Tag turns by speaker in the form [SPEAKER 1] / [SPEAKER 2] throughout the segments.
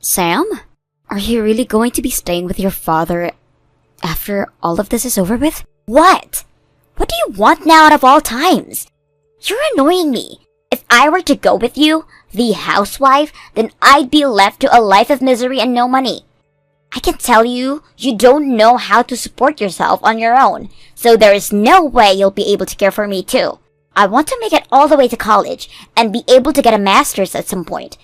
[SPEAKER 1] Sam? Are you really going to be staying with your father after all of this is over with?
[SPEAKER 2] What? What do you want now out of all times? You're annoying me. If I were to go with you, the housewife, then I'd be left to a life of misery and no money. I can tell you, you don't know how to support yourself on your own, so there is no way you'll be able to care for me too. I want to make it all the way to college and be able to get a master's at some point.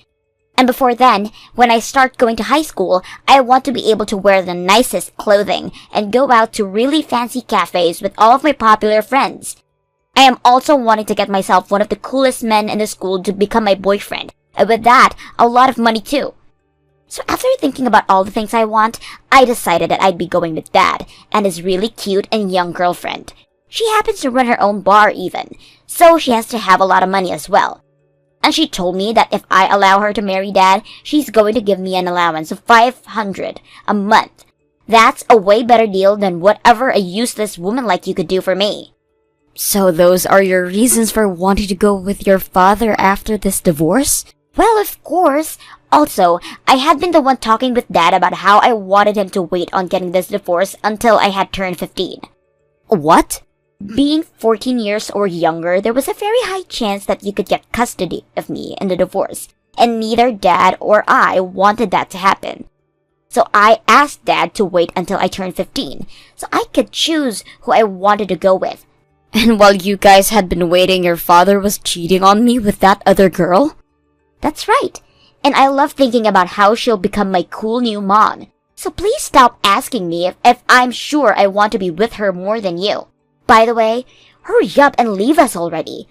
[SPEAKER 2] And before then, when I start going to high school, I want to be able to wear the nicest clothing and go out to really fancy cafes with all of my popular friends. I am also wanting to get myself one of the coolest men in the school to become my boyfriend, and with that, a lot of money too. So after thinking about all the things I want, I decided that I'd be going with Dad and his really cute and young girlfriend. She happens to run her own bar even, so she has to have a lot of money as well. And she told me that if I allow her to marry Dad, she's going to give me an allowance of $500 a month. That's a way better deal than whatever a useless woman like you could do for me.
[SPEAKER 1] So those are your reasons for wanting to go with your father after this divorce?
[SPEAKER 2] Well, of course. Also, I had been the one talking with Dad about how I wanted him to wait on getting this divorce until I had turned 15.
[SPEAKER 1] What?
[SPEAKER 2] Being 14 years or younger, there was a very high chance that you could get custody of me in the divorce, and neither Dad or I wanted that to happen. So I asked Dad to wait until I turned 15, so I could choose who I wanted to go with.
[SPEAKER 1] And while you guys had been waiting, your father was cheating on me with that other girl?
[SPEAKER 2] That's right, and I love thinking about how she'll become my cool new mom. So please stop asking me if I'm sure I want to be with her more than you. By the way, hurry up and leave us already.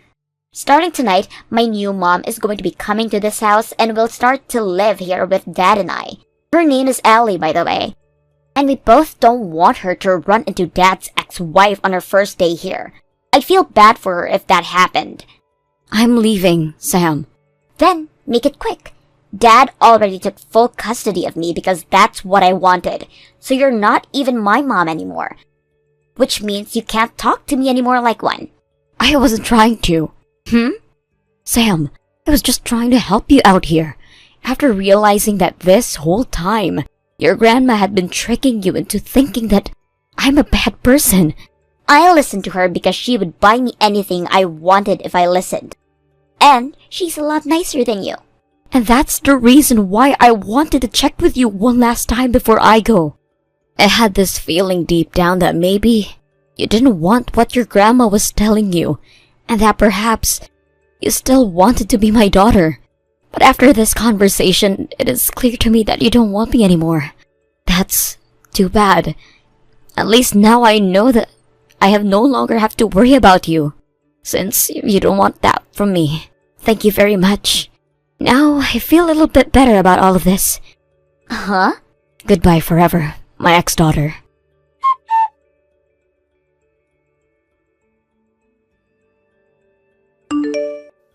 [SPEAKER 2] Starting tonight, my new mom is going to be coming to this house and will start to live here with Dad and I. Her name is Allie, by the way. And we both don't want her to run into Dad's ex-wife on her first day here. I'd feel bad for her if that happened.
[SPEAKER 1] I'm leaving, Sam.
[SPEAKER 2] Then, make it quick. Dad already took full custody of me because that's what I wanted. So you're not even my mom anymore. Which means you can't talk to me anymore like one.
[SPEAKER 1] I wasn't trying to. Sam, I was just trying to help you out here. After realizing that this whole time, your grandma had been tricking you into thinking that I'm a bad person.
[SPEAKER 2] I listened to her because she would buy me anything I wanted if I listened. And she's a lot nicer than you.
[SPEAKER 1] And that's the reason why I wanted to check with you one last time before I go. I had this feeling deep down that maybe you didn't want what your grandma was telling you, and that perhaps you still wanted to be my daughter. But after this conversation, it is clear to me that you don't want me anymore. That's too bad. At least now I know that I no longer have to worry about you, since you don't want that from me. Thank you very much. Now I feel a little bit better about all of this.
[SPEAKER 2] Huh?
[SPEAKER 1] Goodbye forever, my ex-daughter.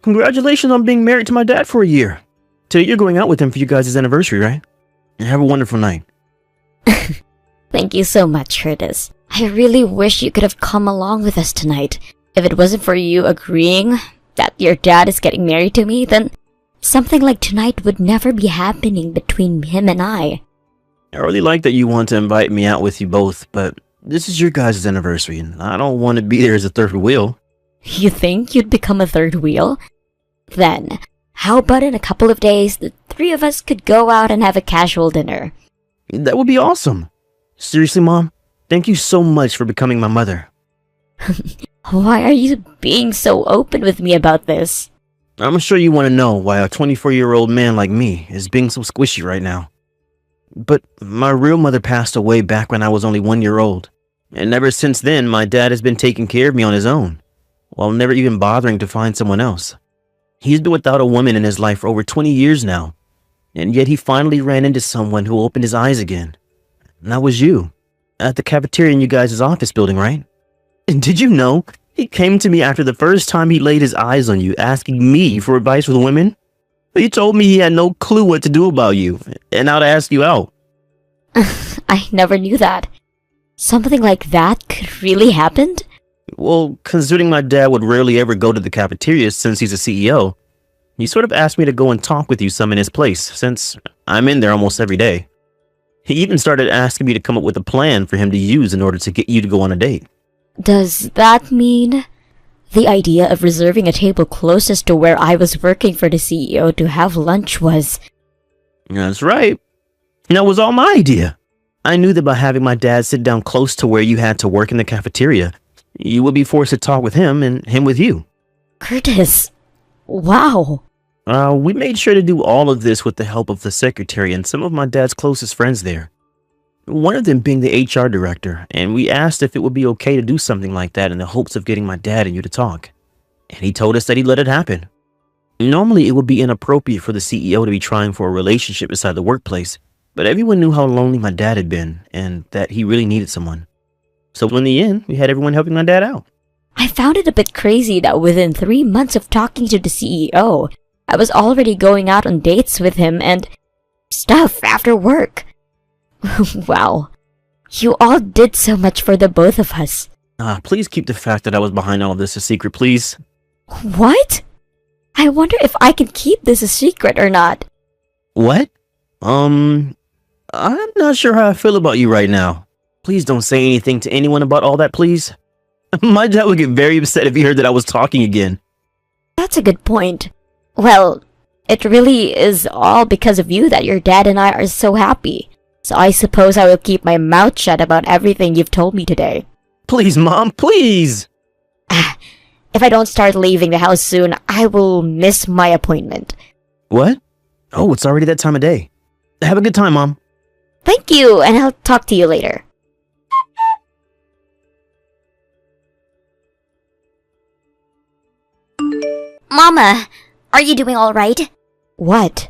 [SPEAKER 3] Congratulations on being married to my dad for a year. Today you're going out with him for you guys' anniversary, right? And have a wonderful night.
[SPEAKER 1] Thank you so much, Curtis. I really wish you could have come along with us tonight. If it wasn't for you agreeing that your dad is getting married to me, then something like tonight would never be happening between him and I.
[SPEAKER 3] I really like that you want to invite me out with you both, but this is your guys' anniversary, and I don't want to be there as a third wheel.
[SPEAKER 1] You think you'd become a third wheel? Then, how about in a couple of days, the three of us could go out and have a casual dinner?
[SPEAKER 3] That would be awesome. Seriously, Mom, thank you so much for becoming my mother.
[SPEAKER 1] Why are you being so open with me about this?
[SPEAKER 3] I'm sure you want to know why a 24-year-old man like me is being so squishy right now. But my real mother passed away back when I was only 1 year old. And ever since then, my dad has been taking care of me on his own, while never even bothering to find someone else. He's been without a woman in his life for over 20 years now, and yet he finally ran into someone who opened his eyes again. And that was you, at the cafeteria in you guys' office building, right? And did you know, he came to me after the first time he laid his eyes on you, asking me for advice with women? He told me he had no clue what to do about you, and how to ask you out.
[SPEAKER 1] I never knew that. Something like that could really happen?
[SPEAKER 3] Well, considering my dad would rarely ever go to the cafeteria since he's a CEO, he sort of asked me to go and talk with you some in his place, since I'm in there almost every day. He even started asking me to come up with a plan for him to use in order to get you to go on a date.
[SPEAKER 1] Does that mean the idea of reserving a table closest to where I was working for the CEO to have lunch was...
[SPEAKER 3] That's right. That was all my idea. I knew that by having my dad sit down close to where you had to work in the cafeteria, you would be forced to talk with him and him with you.
[SPEAKER 1] Curtis, wow.
[SPEAKER 3] We made sure to do all of this with the help of the secretary and some of my dad's closest friends there. One of them being the HR director, and we asked if it would be okay to do something like that in the hopes of getting my dad and you to talk. And he told us that he'd let it happen. Normally, it would be inappropriate for the CEO to be trying for a relationship inside the workplace, but everyone knew how lonely my dad had been and that he really needed someone. So in the end, we had everyone helping my dad out.
[SPEAKER 1] I found it a bit crazy that within 3 months of talking to the CEO, I was already going out on dates with him and stuff after work. Wow. You all did so much for the both of us.
[SPEAKER 3] Please keep the fact that I was behind all of this a secret, please.
[SPEAKER 1] What? I wonder if I can keep this a secret or not.
[SPEAKER 3] What? I'm not sure how I feel about you right now. Please don't say anything to anyone about all that, please. My dad would get very upset if he heard that I was talking again.
[SPEAKER 1] That's a good point. Well, it really is all because of you that your dad and I are so happy. So I suppose I will keep my mouth shut about everything you've told me today.
[SPEAKER 3] Please, Mom, please!
[SPEAKER 1] If I don't start leaving the house soon, I will miss my appointment.
[SPEAKER 3] What? Oh, it's already that time of day. Have a good time, Mom.
[SPEAKER 1] Thank you, and I'll talk to you later.
[SPEAKER 2] Mama, are you doing alright?
[SPEAKER 1] What?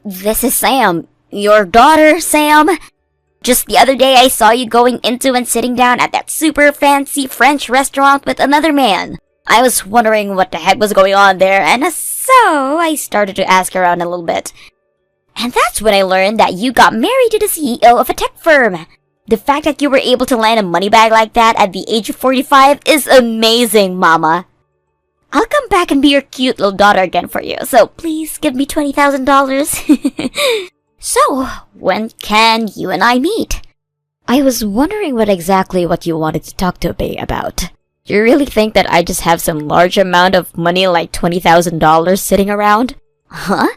[SPEAKER 2] This is Sam. Your daughter, Sam. Just the other day I saw you going into and sitting down at that super fancy French restaurant with another man. I was wondering what the heck was going on there, and so I started to ask around a little bit. And that's when I learned that you got married to the CEO of a tech firm. The fact that you were able to land a money bag like that at the age of 45 is amazing, Mama. I'll come back and be your cute little daughter again for you, so please give me $20,000. So, when can you and I meet?
[SPEAKER 1] I was wondering what you wanted to talk to me about. You really think that I just have some large amount of money like $20,000 sitting around?
[SPEAKER 2] Huh?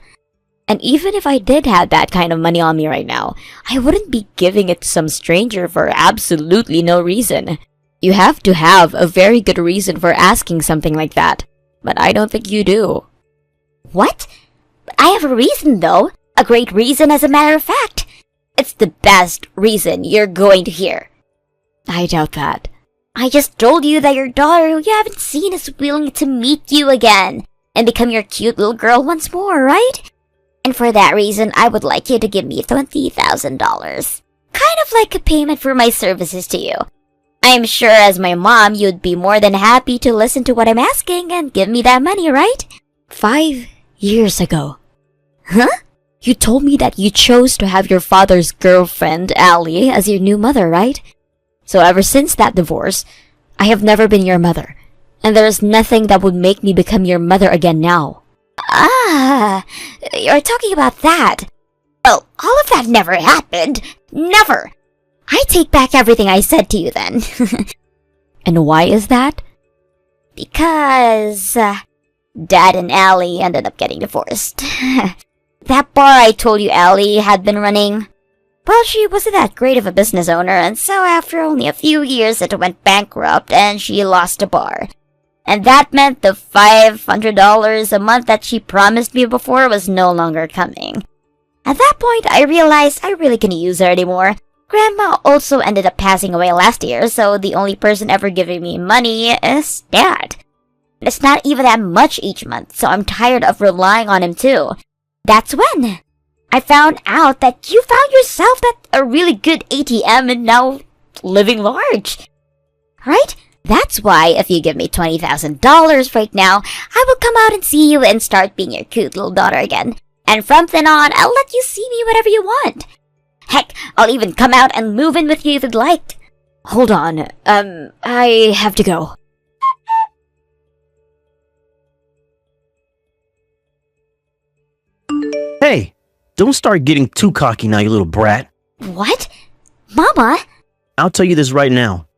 [SPEAKER 1] And even if I did have that kind of money on me right now, I wouldn't be giving it to some stranger for absolutely no reason. You have to have a very good reason for asking something like that, but I don't think you do.
[SPEAKER 2] What? I have a reason though. A great reason, as a matter of fact. It's the best reason you're going to hear.
[SPEAKER 1] I doubt that.
[SPEAKER 2] I just told you that your daughter who you haven't seen is willing to meet you again and become your cute little girl once more, right? And for that reason, I would like you to give me $20,000. Kind of like a payment for my services to you. I am sure as my mom, you'd be more than happy to listen to what I'm asking and give me that money, right?
[SPEAKER 1] 5 years ago.
[SPEAKER 2] Huh?
[SPEAKER 1] You told me that you chose to have your father's girlfriend, Allie, as your new mother, right? So ever since that divorce, I have never been your mother. And there is nothing that would make me become your mother again now.
[SPEAKER 2] Ah, you're talking about that. Well, all of that never happened. Never. I take back everything I said to you then.
[SPEAKER 1] And why is that?
[SPEAKER 2] Because Dad and Allie ended up getting divorced. That bar I told you Allie had been running, well, she wasn't that great of a business owner, and so after only a few years it went bankrupt and she lost the bar. And that meant the $500 a month that she promised me before was no longer coming. At that point, I realized I really couldn't use her anymore. Grandma also ended up passing away last year, so the only person ever giving me money is Dad. It's not even that much each month, so I'm tired of relying on him too. That's when I found out that you found yourself a really good ATM and now living large. Right? That's why if you give me $20,000 right now, I will come out and see you and start being your cute little daughter again. And from then on, I'll let you see me whenever you want. Heck, I'll even come out and move in with you if you'd like.
[SPEAKER 1] Hold on, I have to go.
[SPEAKER 3] Hey, don't start getting too cocky now, you little brat.
[SPEAKER 2] What? Mama?
[SPEAKER 3] I'll tell you this right now.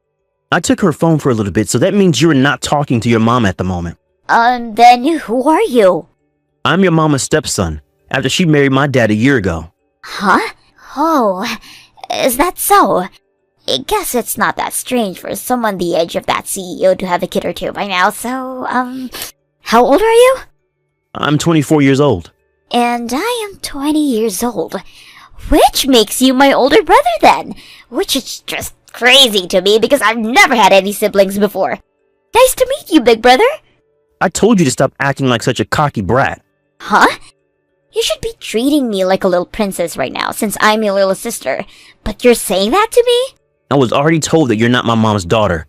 [SPEAKER 3] I took her phone for a little bit, so that means you're not talking to your mom at the moment.
[SPEAKER 2] Then who are you?
[SPEAKER 3] I'm your mama's stepson, after she married my dad a year ago.
[SPEAKER 2] Huh? Oh, is that so? I guess it's not that strange for someone the age of that CEO to have a kid or two by now, so, how old are you?
[SPEAKER 3] I'm 24 years old.
[SPEAKER 2] And I am 20 years old. Which makes you my older brother then. Which is just crazy to me because I've never had any siblings before. Nice to meet you, big brother.
[SPEAKER 3] I told you to stop acting like such a cocky brat.
[SPEAKER 2] Huh? You should be treating me like a little princess right now since I'm your little sister. But you're saying that to me?
[SPEAKER 3] I was already told that you're not my mom's daughter.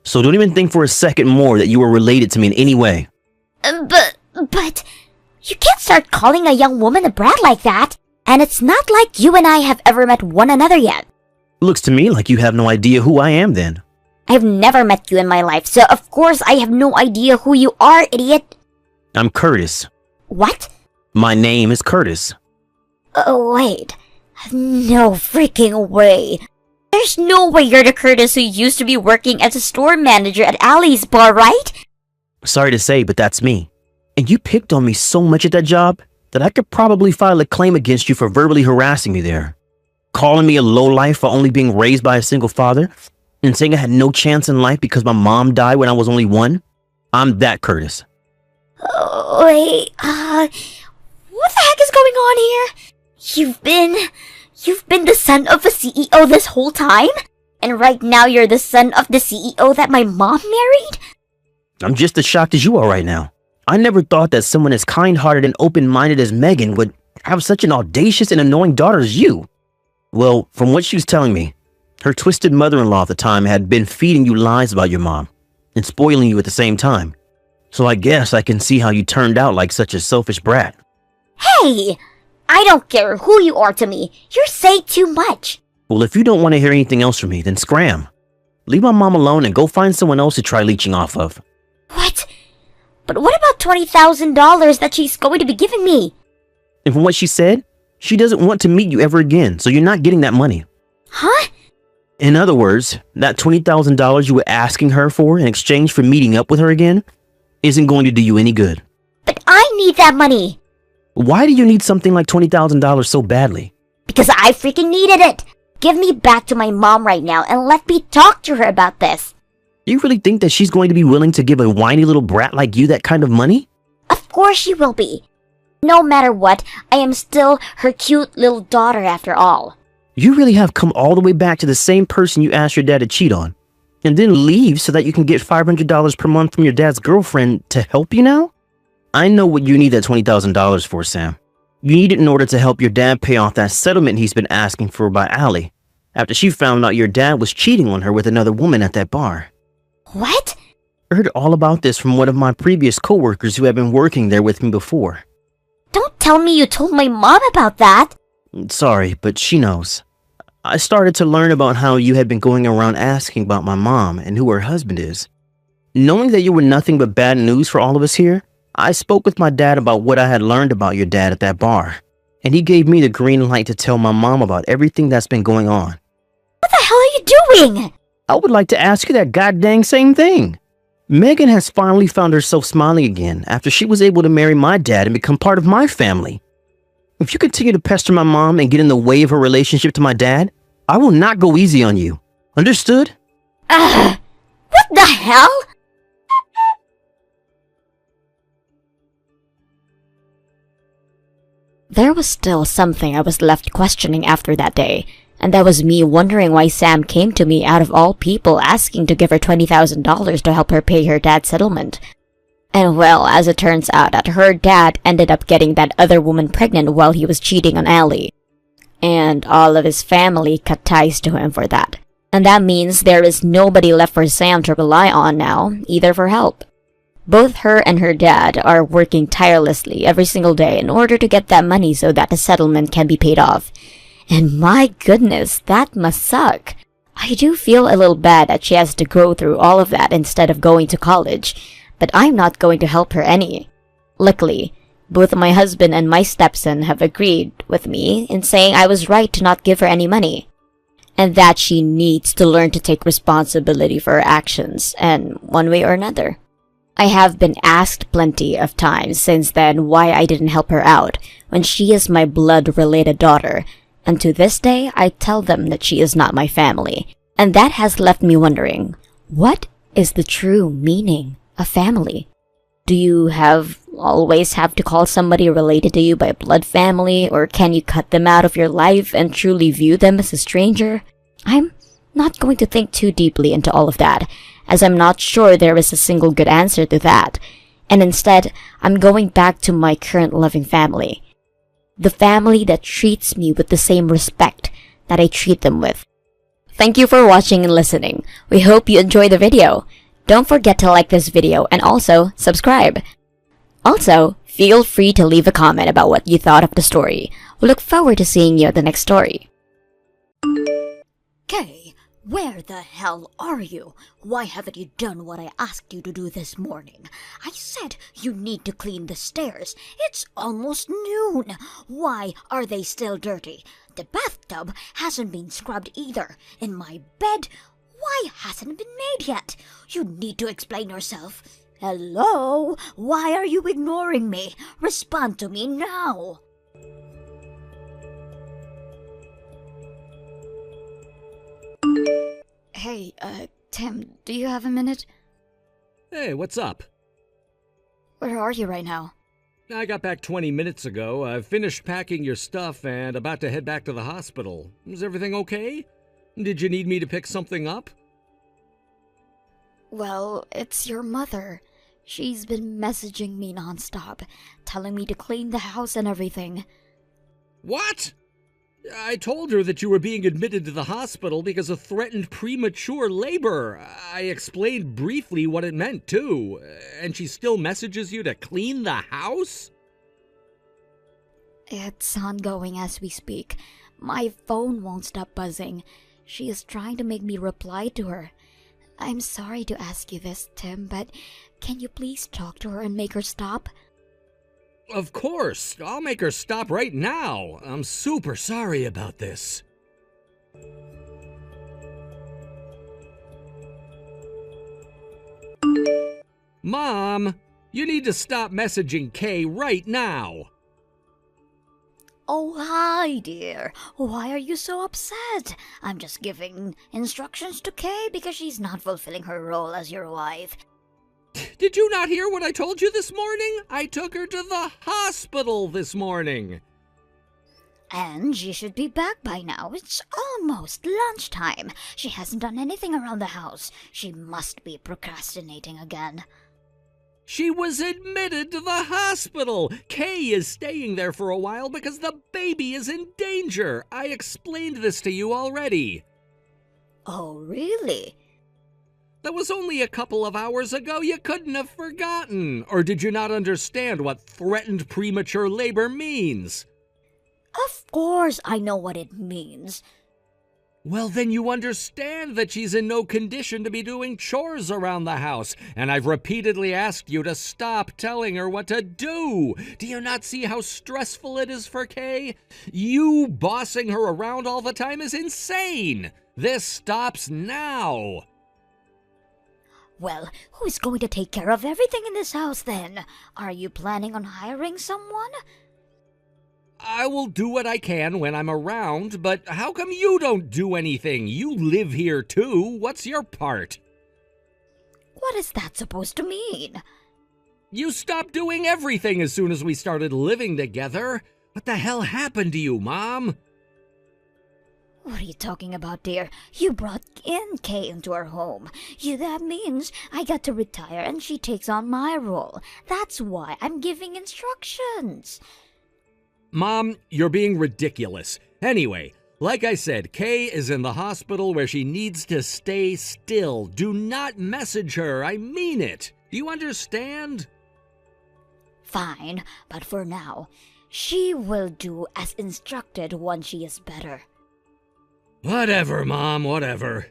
[SPEAKER 3] So don't even think for a second more that you were related to me in any way.
[SPEAKER 2] But, you can't start calling a young woman a brat like that. And it's not like you and I have ever met one another yet.
[SPEAKER 3] Looks to me like you have no idea who I am then.
[SPEAKER 2] I've never met you in my life, so of course I have no idea who you are, idiot.
[SPEAKER 3] I'm Curtis.
[SPEAKER 2] What?
[SPEAKER 3] My name is Curtis.
[SPEAKER 2] Oh, wait. No freaking way. There's no way you're the Curtis who used to be working as a store manager at Allie's bar, right?
[SPEAKER 3] Sorry to say, but that's me. And you picked on me so much at that job that I could probably file a claim against you for verbally harassing me there. Calling me a lowlife for only being raised by a single father, and saying I had no chance in life because my mom died when I was only 1. I'm that Curtis.
[SPEAKER 2] Oh, wait, what the heck is going on here? You've been the son of a CEO this whole time? And right now you're the son of the CEO that my mom married?
[SPEAKER 3] I'm just as shocked as you are right now. I never thought that someone as kind-hearted and open-minded as Megan would have such an audacious and annoying daughter as you. Well, from what she was telling me, her twisted mother-in-law at the time had been feeding you lies about your mom and spoiling you at the same time. So I guess I can see how you turned out like such a selfish brat.
[SPEAKER 2] Hey! I don't care who you are to me. You're saying too much.
[SPEAKER 3] Well, if you don't want to hear anything else from me, then scram. Leave my mom alone and go find someone else to try leeching off of.
[SPEAKER 2] What? But what about $20,000 that she's going to be giving me?
[SPEAKER 3] And from what she said, she doesn't want to meet you ever again, so you're not getting that money.
[SPEAKER 2] Huh?
[SPEAKER 3] In other words, that $20,000 you were asking her for in exchange for meeting up with her again isn't going to do you any good.
[SPEAKER 2] But I need that money.
[SPEAKER 3] Why do you need something like $20,000 so badly?
[SPEAKER 2] Because I freaking needed it. Give me back to my mom right now and let me talk to her about this.
[SPEAKER 3] You really think that she's going to be willing to give a whiny little brat like you that kind of money?
[SPEAKER 2] Of course she will be. No matter what, I am still her cute little daughter after all.
[SPEAKER 3] You really have come all the way back to the same person you asked your dad to cheat on, and then leave so that you can get $500 per month from your dad's girlfriend to help you now? I know what you need that $20,000 for, Sam. You need it in order to help your dad pay off that settlement he's been asking for by Allie, after she found out your dad was cheating on her with another woman at that bar.
[SPEAKER 2] What?
[SPEAKER 3] I heard all about this from one of my previous coworkers who had been working there with me before.
[SPEAKER 2] Don't tell me you told my mom about that.
[SPEAKER 3] Sorry, but she knows. I started to learn about how you had been going around asking about my mom and who her husband is. Knowing that you were nothing but bad news for all of us here, I spoke with my dad about what I had learned about your dad at that bar, and he gave me the green light to tell my mom about everything that's been going on.
[SPEAKER 2] What the hell are you doing?
[SPEAKER 3] I would like to ask you that goddamn same thing. Megan has finally found herself smiling again after she was able to marry my dad and become part of my family. If you continue to pester my mom and get in the way of her relationship to my dad, I will not go easy on you. Understood?
[SPEAKER 2] What the hell?
[SPEAKER 1] There was still something I was left questioning after that day, and that was me wondering why Sam came to me out of all people asking to give her $20,000 to help her pay her dad's settlement. And well, as it turns out, that her dad ended up getting that other woman pregnant while he was cheating on Allie. And all of his family cut ties to him for that. And that means there is nobody left for Sam to rely on now, either for help. Both her and her dad are working tirelessly every single day in order to get that money so that the settlement can be paid off. And my goodness, that must suck. I do feel a little bad that she has to go through all of that instead of going to college, but I'm not going to help her any. Luckily, Both my husband and my stepson have agreed with me in saying I was right to not give her any money, and that she needs to learn to take responsibility for her actions, and one way or another. I have been asked plenty of times since then why I didn't help her out when she is my blood-related daughter, and to this day I tell them that she is not my family, and that has left me wondering, what is the true meaning of family? Do you always have to call somebody related to you by blood family, or can you cut them out of your life and truly view them as a stranger? I'm not going to think too deeply into all of that, as I'm not sure there is a single good answer to that, and instead, I'm going back to my current loving family. The family that treats me with the same respect that I treat them with. Thank you for watching and listening. We hope you enjoyed the video. Don't forget to like this video and also subscribe. Also, feel free to leave a comment about what you thought of the story. We look forward to seeing you at the next story.
[SPEAKER 4] Kay, where the hell are you? Why haven't you done what I asked you to do this morning? I said you need to clean the stairs. It's almost noon. Why are they still dirty? The bathtub hasn't been scrubbed either. In my bed, why hasn't it been made yet? You need to explain yourself. Hello? Why are you ignoring me? Respond to me now.
[SPEAKER 5] Hey, Tim, do you have a minute?
[SPEAKER 6] Hey, what's up?
[SPEAKER 5] Where are you right now?
[SPEAKER 6] I got back 20 minutes ago. I've finished packing your stuff and about to head back to the hospital. Is everything okay? Did you need me to pick something up?
[SPEAKER 5] Well, it's your mother. She's been messaging me nonstop, telling me to clean the house and everything.
[SPEAKER 6] What? I told her that you were being admitted to the hospital because of threatened premature labor. I explained briefly what it meant, too. And she still messages you to clean the house?
[SPEAKER 5] It's ongoing as we speak. My phone won't stop buzzing. She is trying to make me reply to her. I'm sorry to ask you this, Tim, but can you please talk to her and make her stop?
[SPEAKER 6] Of course. I'll make her stop right now. I'm super sorry about this. Mom, you need to stop messaging Kay right now.
[SPEAKER 4] Oh, hi, dear. Why are you so upset? I'm just giving instructions to Kay because she's not fulfilling her role as your wife.
[SPEAKER 6] Did you not hear what I told you this morning? I took her to the hospital this morning.
[SPEAKER 4] And she should be back by now. It's almost lunchtime. She hasn't done anything around the house. She must be procrastinating again.
[SPEAKER 6] She was admitted to the hospital. Kay is staying there for a while because the baby is in danger. I explained this to you already.
[SPEAKER 4] Oh, really?
[SPEAKER 6] That was only a couple of hours ago. You couldn't have forgotten. Or did you not understand what threatened premature labor means?
[SPEAKER 4] Of course I know what it means.
[SPEAKER 6] Well, then you understand that she's in no condition to be doing chores around the house, and I've repeatedly asked you to stop telling her what to do. Do you not see how stressful it is for Kay? You bossing her around all the time is insane. This stops now.
[SPEAKER 4] Well, who's going to take care of everything in this house then? Are you planning on hiring someone?
[SPEAKER 6] I will do what I can when I'm around, but how come you don't do anything? You live here too. What's your part?
[SPEAKER 4] What is that supposed to mean?
[SPEAKER 6] You stopped doing everything as soon as we started living together. What the hell happened to you, Mom?
[SPEAKER 4] What are you talking about, dear? You brought in Kay into our home. That means I got to retire and she takes on my role. That's why I'm giving instructions.
[SPEAKER 6] Mom, you're being ridiculous. Anyway, like I said, Kay is in the hospital where she needs to stay still. Do not message her. I mean it. Do you understand?
[SPEAKER 4] Fine, but for now, she will do as instructed once she is better.
[SPEAKER 6] Whatever, Mom, whatever.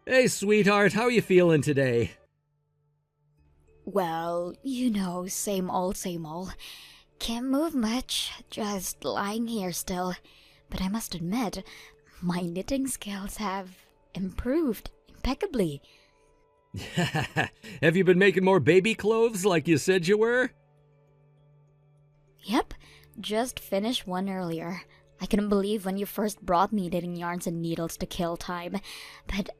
[SPEAKER 6] Hey, sweetheart, how you feeling today?
[SPEAKER 5] Well, same old, same old. Can't move much, just lying here still. But I must admit, my knitting skills have improved impeccably.
[SPEAKER 6] Have you been making more baby clothes like you said you were?
[SPEAKER 5] Yep, just finished one earlier. I couldn't believe when you first brought me knitting yarns and needles to kill time. But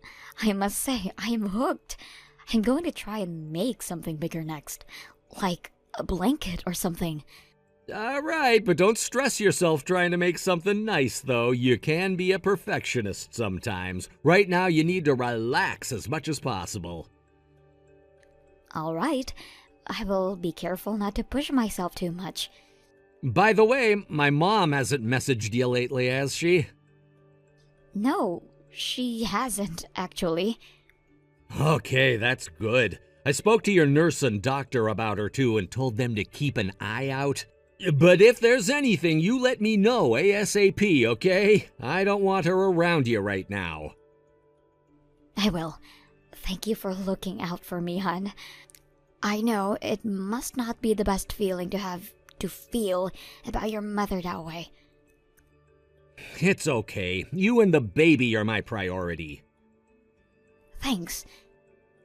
[SPEAKER 5] I must say, I am hooked. I'm going to try and make something bigger next. Like a blanket or something.
[SPEAKER 6] All right, but don't stress yourself trying to make something nice, though. You can be a perfectionist sometimes. Right now, you need to relax as much as possible.
[SPEAKER 5] All right, I will be careful not to push myself too much.
[SPEAKER 6] By the way, my mom hasn't messaged you lately, has she?
[SPEAKER 5] No, she hasn't, actually.
[SPEAKER 6] Okay, that's good. I spoke to your nurse and doctor about her, too, and told them to keep an eye out. But if there's anything, you let me know ASAP, okay? I don't want her around you right now.
[SPEAKER 5] I will. Thank you for looking out for me, hon. I know it must not be the best feeling to have to feel about your mother that way.
[SPEAKER 6] It's okay. You and the baby are my priority.
[SPEAKER 5] Thanks.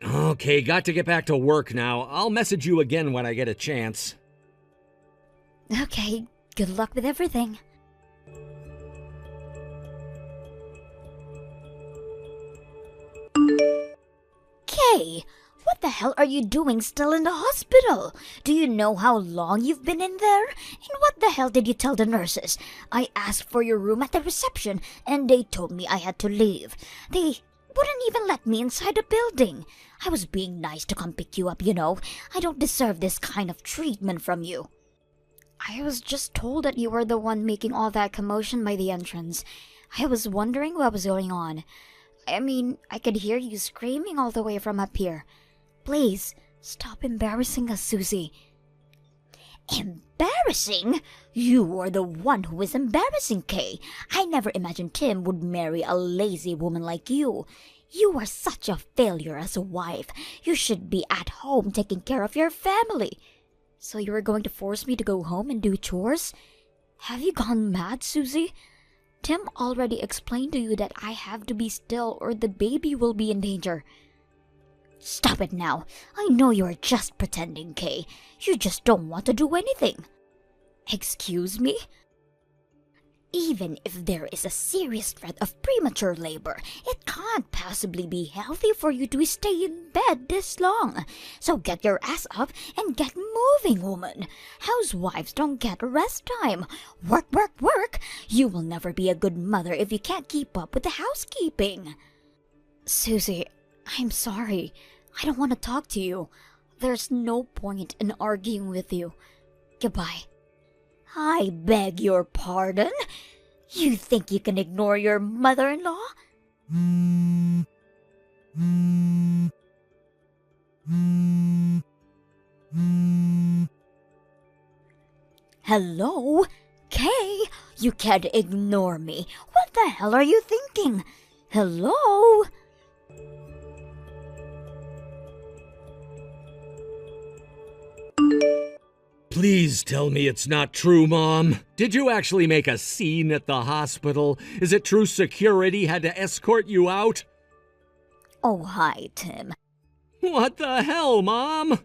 [SPEAKER 6] Okay, got to get back to work now. I'll message you again when I get a chance.
[SPEAKER 5] Okay, good luck with everything.
[SPEAKER 2] Kay, what the hell are you doing still in the hospital? Do you know how long you've been in there? And what the hell did you tell the nurses? I asked for your room at the reception, and they told me I had to leave. They wouldn't even let me inside the building. I was being nice to come pick you up, you know. I don't deserve this kind of treatment from you.
[SPEAKER 5] I was just told that you were the one making all that commotion by the entrance. I was wondering what was going on. I mean, I could hear you screaming all the way from up here. Please, stop embarrassing us, Susie.
[SPEAKER 2] Embarrassing? You are the one who is embarrassing, Kay. I never imagined Tim would marry a lazy woman like you. You are such a failure as a wife. You should be at home taking care of your family.
[SPEAKER 5] So you were going to force me to go home and do chores? Have you gone mad, Susie? Tim already explained to you that I have to be still or the baby will be in danger.
[SPEAKER 2] Stop it now. I know you are just pretending, Kay. You just don't want to do anything.
[SPEAKER 5] Excuse me?
[SPEAKER 2] Even if there is a serious threat of premature labor, it can't possibly be healthy for you to stay in bed this long. So get your ass up and get moving, woman. Housewives don't get rest time. Work, work, work. You will never be a good mother if you can't keep up with the housekeeping.
[SPEAKER 5] Susie, I'm sorry. I don't want to talk to you. There's no point in arguing with you. Goodbye.
[SPEAKER 2] I beg your pardon? You think you can ignore your mother-in-law? Hello? Kay, you can't ignore me. What the hell are you thinking? Hello?
[SPEAKER 6] Please tell me it's not true, Mom. Did you actually make a scene at the hospital? Is it true security had to escort you out?
[SPEAKER 2] Oh, hi, Tim.
[SPEAKER 6] What the hell, Mom?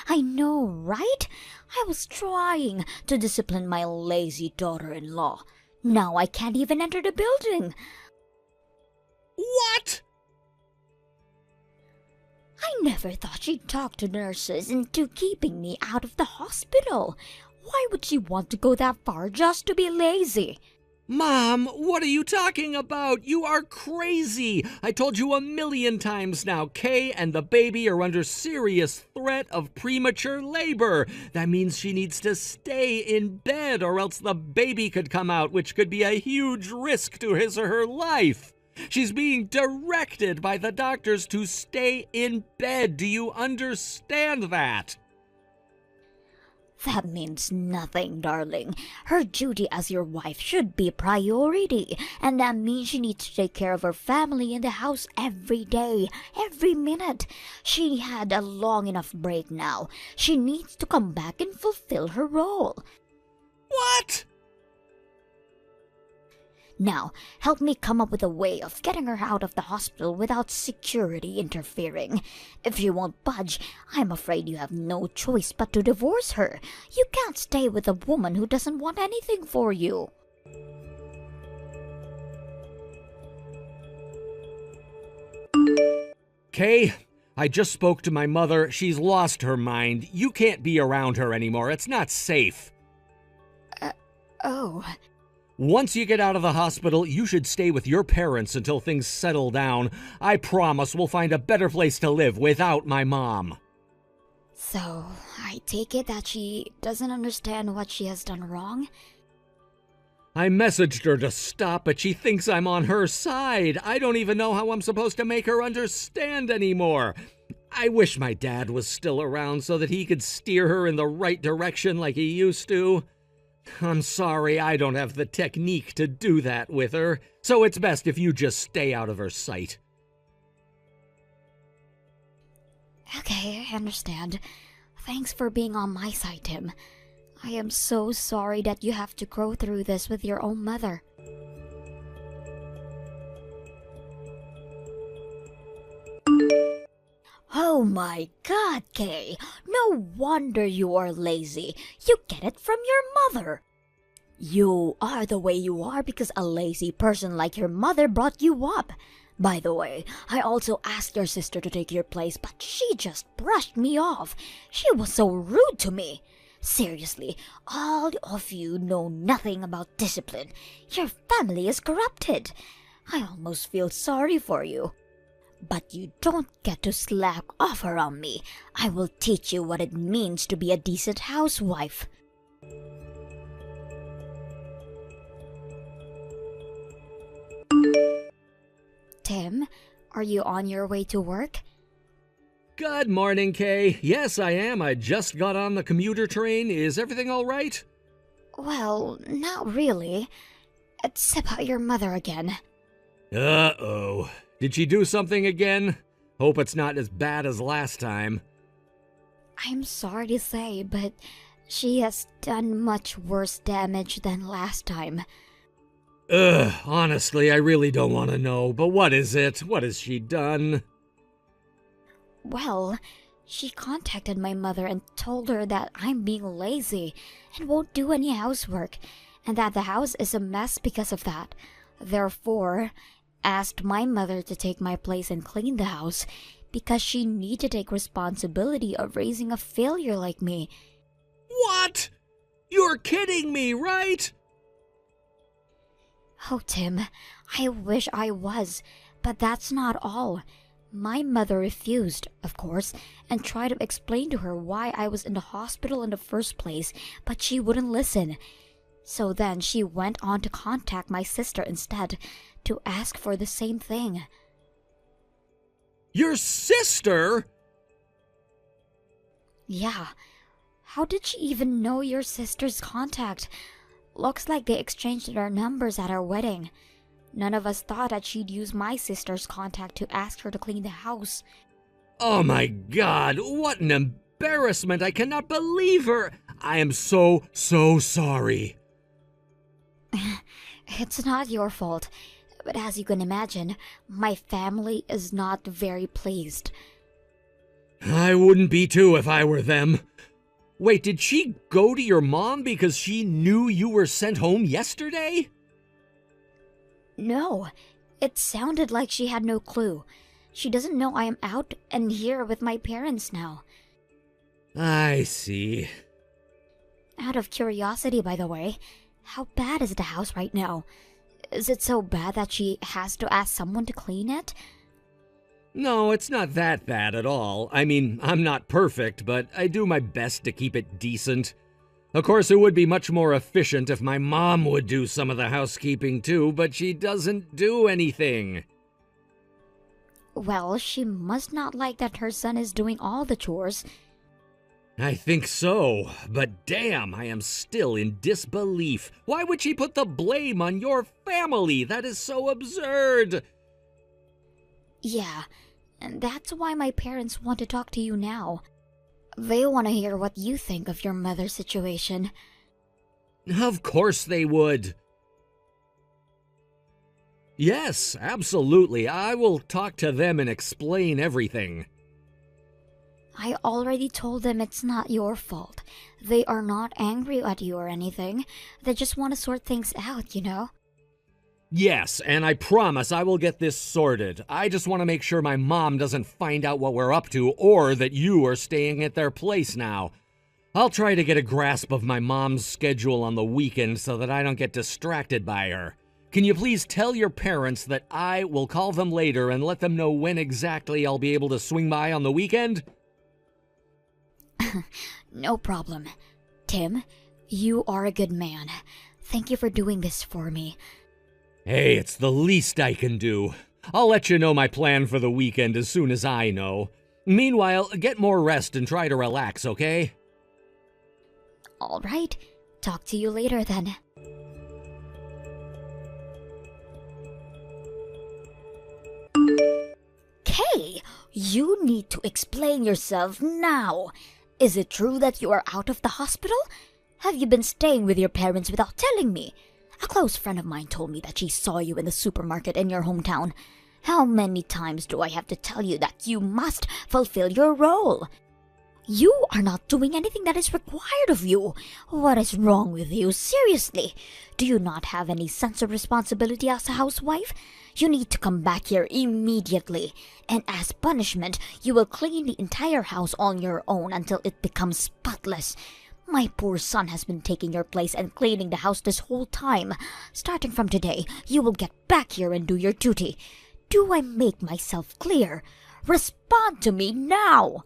[SPEAKER 2] I know, right? I was trying to discipline my lazy daughter-in-law. Now I can't even enter the building.
[SPEAKER 6] What?
[SPEAKER 2] I never thought she'd talk to nurses into keeping me out of the hospital. Why would she want to go that far just to be lazy?
[SPEAKER 6] Mom, what are you talking about? You are crazy. I told you 1,000,000 times now. Kay and the baby are under serious threat of premature labor. That means she needs to stay in bed or else the baby could come out, which could be a huge risk to his or her life. She's being directed by the doctors to stay in bed. Do you understand that?
[SPEAKER 4] That means nothing, darling. Her duty as your wife should be priority, and that means she needs to take care of her family in the house every day, every minute. She had a long enough break now. She needs to come back and fulfill her role.
[SPEAKER 6] What?
[SPEAKER 4] Now, help me come up with a way of getting her out of the hospital without security interfering. If you won't budge, I'm afraid you have no choice but to divorce her. You can't stay with a woman who doesn't want anything for you.
[SPEAKER 6] Kay, I just spoke to my mother. She's lost her mind. You can't be around her anymore. It's not safe.
[SPEAKER 5] Oh,
[SPEAKER 6] Once you get out of the hospital, you should stay with your parents until things settle down. I promise we'll find a better place to live without my mom.
[SPEAKER 5] so I take it that she doesn't understand what she has done wrong?
[SPEAKER 6] I messaged her to stop, but she thinks I'm on her side. I don't even know how I'm supposed to make her understand anymore. I wish my dad was still around so that he could steer her in the right direction like he used to. I'm sorry, I don't have the technique to do that with her, so it's best if you just stay out of her sight.
[SPEAKER 5] Okay, I understand. Thanks for being on my side, Tim. I am so sorry that you have to go through this with your own mother.
[SPEAKER 4] Oh my God, Kay. No wonder you are lazy. You get it from your mother. You are the way you are because a lazy person like your mother brought you up. By the way, I also asked your sister to take your place, but she just brushed me off. She was so rude to me. Seriously, all of you know nothing about discipline. Your family is corrupted. I almost feel sorry for you. But you don't get to slack off around me. I will teach you what it means to be a decent housewife.
[SPEAKER 5] Tim, are you on your way to work?
[SPEAKER 6] Good morning, Kay. Yes, I am. I just got on the commuter train. Is everything all right?
[SPEAKER 5] Well, not really. It's about your mother again.
[SPEAKER 6] Uh-oh. Did she do something again? Hope it's not as bad as last time.
[SPEAKER 5] I'm sorry to say, but she has done much worse damage than last time.
[SPEAKER 6] Honestly, I really don't want to know, but what is it? What has she done?
[SPEAKER 5] Well, she contacted my mother and told her that I'm being lazy and won't do any housework, and that the house is a mess because of that. Therefore, asked my mother to take my place and clean the house because she needed to take responsibility of raising a failure like me.
[SPEAKER 6] What? You're kidding me, right?
[SPEAKER 5] Oh, Tim, I wish I was, but that's not all. My mother refused, of course, and tried to explain to her why I was in the hospital in the first place, but she wouldn't listen. So then she went on to contact my sister instead to ask for the same thing.
[SPEAKER 6] Your sister?
[SPEAKER 5] Yeah. How did she even know your sister's contact? Looks like they exchanged their numbers at our wedding. None of us thought that she'd use my sister's contact to ask her to clean the house.
[SPEAKER 6] Oh my God, what an embarrassment. I cannot believe her. I am so sorry.
[SPEAKER 5] It's not your fault, but as you can imagine, my family is not very pleased.
[SPEAKER 6] I wouldn't be too if I were them. Wait, did she go to your mom because she knew you were sent home yesterday?
[SPEAKER 5] No, it sounded like she had no clue. She doesn't know I am out and here with my parents now.
[SPEAKER 6] I see.
[SPEAKER 5] Out of curiosity, by the way, how bad is the house right now? Is it so bad that she has to ask someone to clean it?
[SPEAKER 6] No, it's not that bad at all. I mean, I'm not perfect, but I do my best to keep it decent. Of course, it would be much more efficient if my mom would do some of the housekeeping too, but she doesn't do anything.
[SPEAKER 5] Well, she must not like that her son is doing all the chores.
[SPEAKER 6] I think so, but damn, I am still in disbelief. Why would she put the blame on your family? That is so absurd.
[SPEAKER 5] Yeah, and that's why my parents want to talk to you now. They want to hear what you think of your mother's situation.
[SPEAKER 6] Of course they would. Yes, absolutely. I will talk to them and explain everything.
[SPEAKER 5] I already told them it's not your fault. They are not angry at you or anything. They just want to sort things out, you know?
[SPEAKER 6] Yes, and I promise I will get this sorted. I just want to make sure my mom doesn't find out what we're up to or that you are staying at their place now. I'll try to get a grasp of my mom's schedule on the weekend so that I don't get distracted by her. Can you please tell your parents that I will call them later and let them know when exactly I'll be able to swing by on the weekend?
[SPEAKER 5] No problem. Tim, you are a good man. Thank you for doing this for me.
[SPEAKER 6] Hey, it's the least I can do. I'll let you know my plan for the weekend as soon as I know. Meanwhile, get more rest and try to relax, okay?
[SPEAKER 5] All right. Talk to you later then.
[SPEAKER 4] Kay, you need to explain yourself now. Is it true that you are out of the hospital? Have you been staying with your parents without telling me? A close friend of mine told me that she saw you in the supermarket in your hometown. How many times do I have to tell you that you must fulfill your role? You are not doing anything that is required of you. What is wrong with you? Seriously, do you not have any sense of responsibility as a housewife? You need to come back here immediately. And as punishment, you will clean the entire house on your own until it becomes spotless. My poor son has been taking your place and cleaning the house this whole time. Starting from today, you will get back here and do your duty. Do I make myself clear? Respond to me now!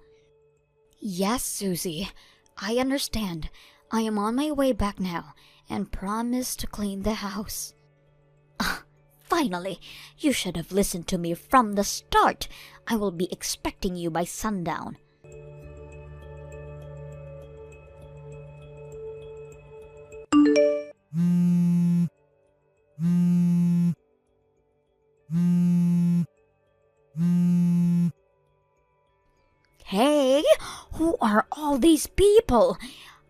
[SPEAKER 5] Yes, Susie. I understand. I am on my way back now and promise to clean the house.
[SPEAKER 4] Finally, you should have listened to me from the start. I will be expecting you by sundown. Hey, who are all these people?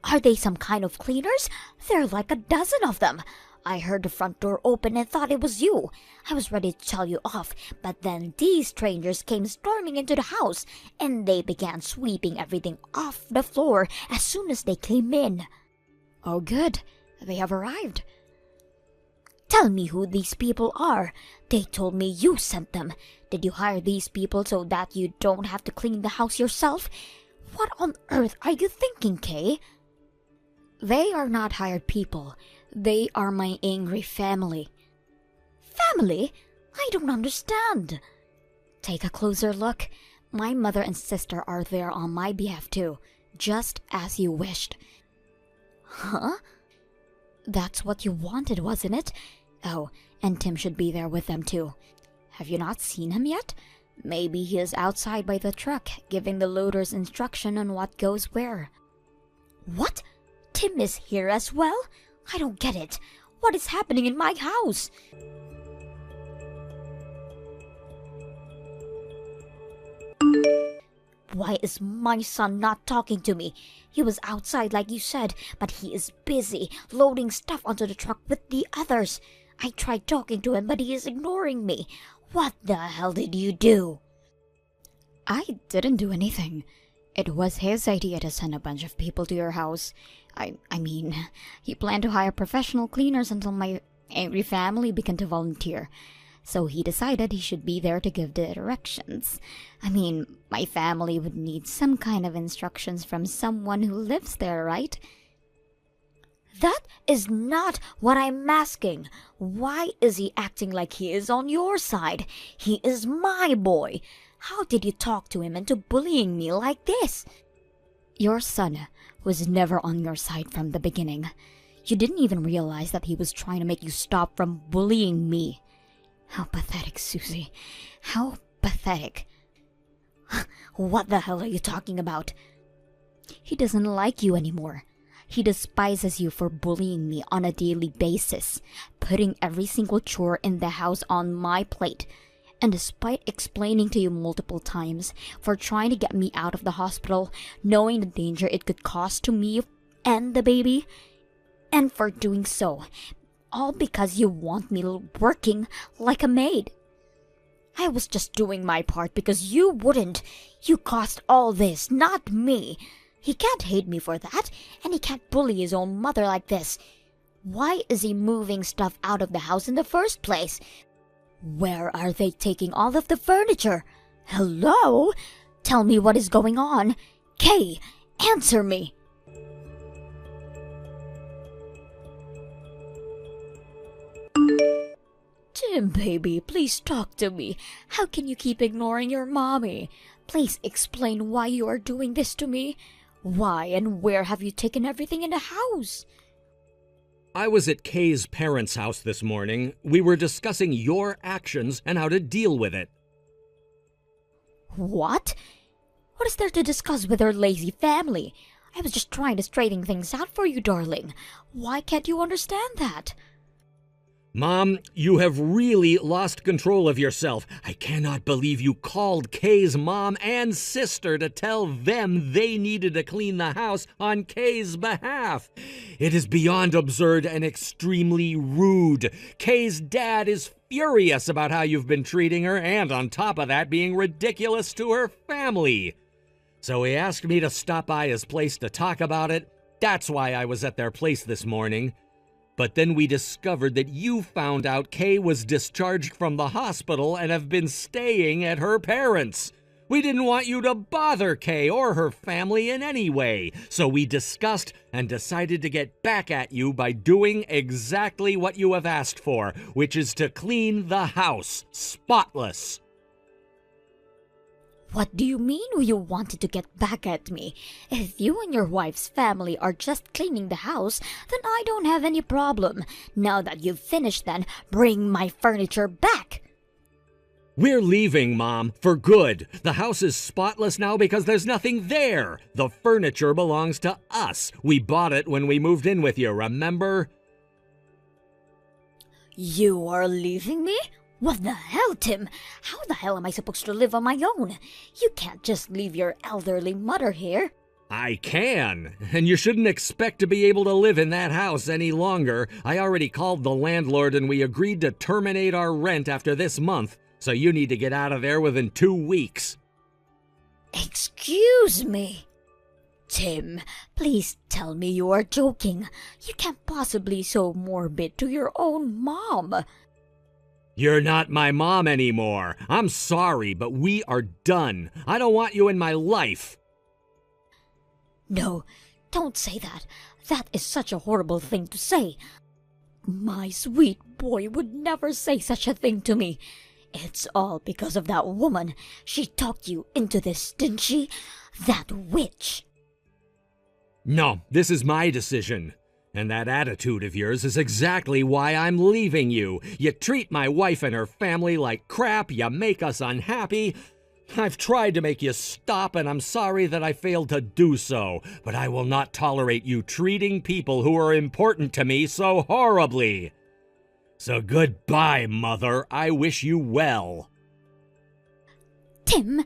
[SPEAKER 4] Are they some kind of cleaners? There are like a dozen of them. I heard the front door open and thought it was you. I was ready to tell you off, but then these strangers came storming into the house, and they began sweeping everything off the floor as soon as they came in.
[SPEAKER 5] Oh, good. They have arrived.
[SPEAKER 4] Tell me who these people are. They told me you sent them. Did you hire these people so that you don't have to clean the house yourself? What on earth are you thinking, Kay?
[SPEAKER 5] They are not hired people. They are my angry family.
[SPEAKER 4] Family? I don't understand.
[SPEAKER 5] Take a closer look. My mother and sister are there on my behalf too, just as you wished.
[SPEAKER 4] Huh?
[SPEAKER 5] That's what you wanted, wasn't it? Oh, and Tim should be there with them too. Have you not seen him yet? Maybe he is outside by the truck, giving the loaders instruction on what goes where.
[SPEAKER 4] What? Tim is here as well? I don't get it. What is happening in my house? Why is my son not talking to me? He was outside like you said, but he is busy loading stuff onto the truck with the others. I tried talking to him, but he is ignoring me. What the hell did you do?
[SPEAKER 5] I didn't do anything. It was his idea to send a bunch of people to your house. I mean, he planned to hire professional cleaners until my angry family began to volunteer. So he decided he should be there to give the directions. I mean, my family would need some kind of instructions from someone who lives there, right?
[SPEAKER 4] That is not what I'm asking. Why is he acting like he is on your side? He is my boy. How did you talk to him into bullying me like this?
[SPEAKER 5] Your son was never on your side from the beginning. You didn't even realize that he was trying to make you stop from bullying me. How pathetic, Susie. How pathetic.
[SPEAKER 4] What the hell are you talking about?
[SPEAKER 5] He doesn't like you anymore. He despises you for bullying me on a daily basis, putting every single chore in the house on my plate. And despite explaining to you multiple times, for trying to get me out of the hospital, knowing the danger it could cause to me and the baby, and for doing so, all because you want me working like a maid. I was just doing my part because you wouldn't. You caused all this, not me. He can't hate me for that, and he can't bully his own mother like this. Why is he moving stuff out of the house in the first place? Where are they taking all of the furniture? Hello? Tell me what is going on. Kay, answer me. Tim, baby, please talk to me. How can you keep ignoring your mommy? Please explain why you are doing this to me. Why and where have you taken everything in the house?
[SPEAKER 6] I was at Kay's parents' house this morning. We were discussing your actions and how to deal with it.
[SPEAKER 5] What? What is there to discuss with her lazy family? I was just trying to straighten things out for you, darling. Why can't you understand that?
[SPEAKER 6] Mom, you have really lost control of yourself. I cannot believe you called Kay's mom and sister to tell them they needed to clean the house on Kay's behalf. It is beyond absurd and extremely rude. Kay's dad is furious about how you've been treating her, and on top of that, being ridiculous to her family. So he asked me to stop by his place to talk about it. That's why I was at their place this morning. But then we discovered that you found out Kay was discharged from the hospital and have been staying at her parents'. We didn't want you to bother Kay or her family in any way, so we discussed and decided to get back at you by doing exactly what you have asked for, which is to clean the house spotless.
[SPEAKER 5] What do you mean you wanted to get back at me? If you and your wife's family are just cleaning the house, then I don't have any problem. Now that you've finished, then bring my furniture back.
[SPEAKER 6] We're leaving, Mom, for good. The house is spotless now because there's nothing there. The furniture belongs to us. We bought it when we moved in with you, remember?
[SPEAKER 5] You are leaving me? What the hell, Tim? How the hell am I supposed to live on my own? You can't just leave your elderly mother here.
[SPEAKER 6] I can, and you shouldn't expect to be able to live in that house any longer. I already called the landlord and we agreed to terminate our rent after this month, so you need to get out of there within 2 weeks.
[SPEAKER 5] Excuse me. Tim, please tell me you are joking. You can't possibly be so morbid to your own mom.
[SPEAKER 6] You're not my mom anymore. I'm sorry, but we are done. I don't want you in my life.
[SPEAKER 5] No, don't say that. That is such a horrible thing to say. My sweet boy would never say such a thing to me. It's all because of that woman. She talked you into this, didn't she? That witch.
[SPEAKER 6] No, this is my decision. And that attitude of yours is exactly why I'm leaving you. You treat my wife and her family like crap, you make us unhappy. I've tried to make you stop, and I'm sorry that I failed to do so, but I will not tolerate you treating people who are important to me so horribly. So goodbye, Mother. I wish you well.
[SPEAKER 5] Tim,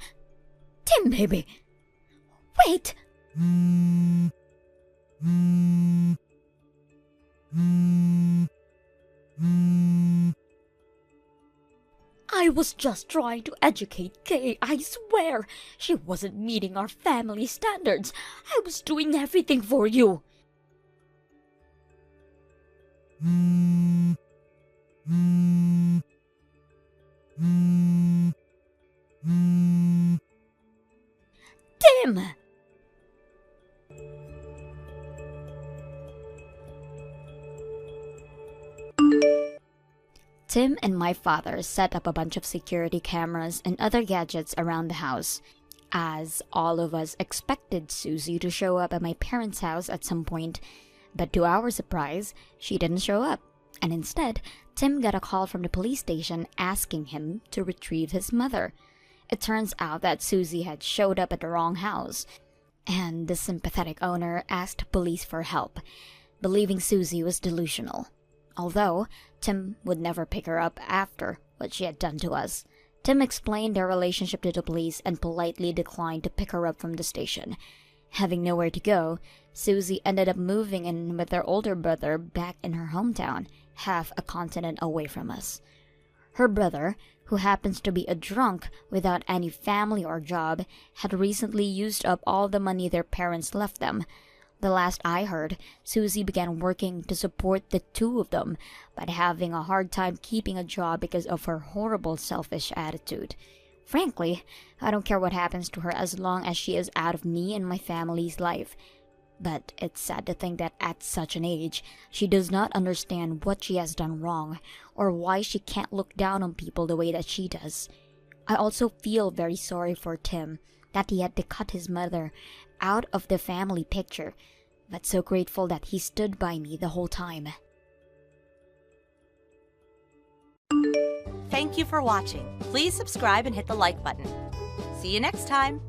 [SPEAKER 5] baby. Wait. I was just trying to educate Kay, I swear. She wasn't meeting our family standards. I was doing everything for you. Tim! Tim and my father set up a bunch of security cameras and other gadgets around the house, as all of us expected Susie to show up at my parents' house at some point. But to our surprise, she didn't show up, and instead, Tim got a call from the police station asking him to retrieve his mother. It turns out that Susie had showed up at the wrong house, and the sympathetic owner asked police for help, believing Susie was delusional. Although Tim would never pick her up after what she had done to us. Tim explained their relationship to the police and politely declined to pick her up from the station. Having nowhere to go, Susie ended up moving in with her older brother back in her hometown, half a continent away from us. Her brother, who happens to be a drunk without any family or job, had recently used up all the money their parents left them. The last I heard, Susie began working to support the two of them, but having a hard time keeping a job because of her horrible selfish attitude. Frankly, I don't care what happens to her as long as she is out of me and my family's life. But it's sad to think that at such an age, she does not understand what she has done wrong, or why she can't look down on people the way that she does. I also feel very sorry for Tim, that he had to cut his mother out of the family picture, but so grateful that he stood by me the whole time.
[SPEAKER 7] Thank you for watching. Please subscribe and hit the like button. See you next time.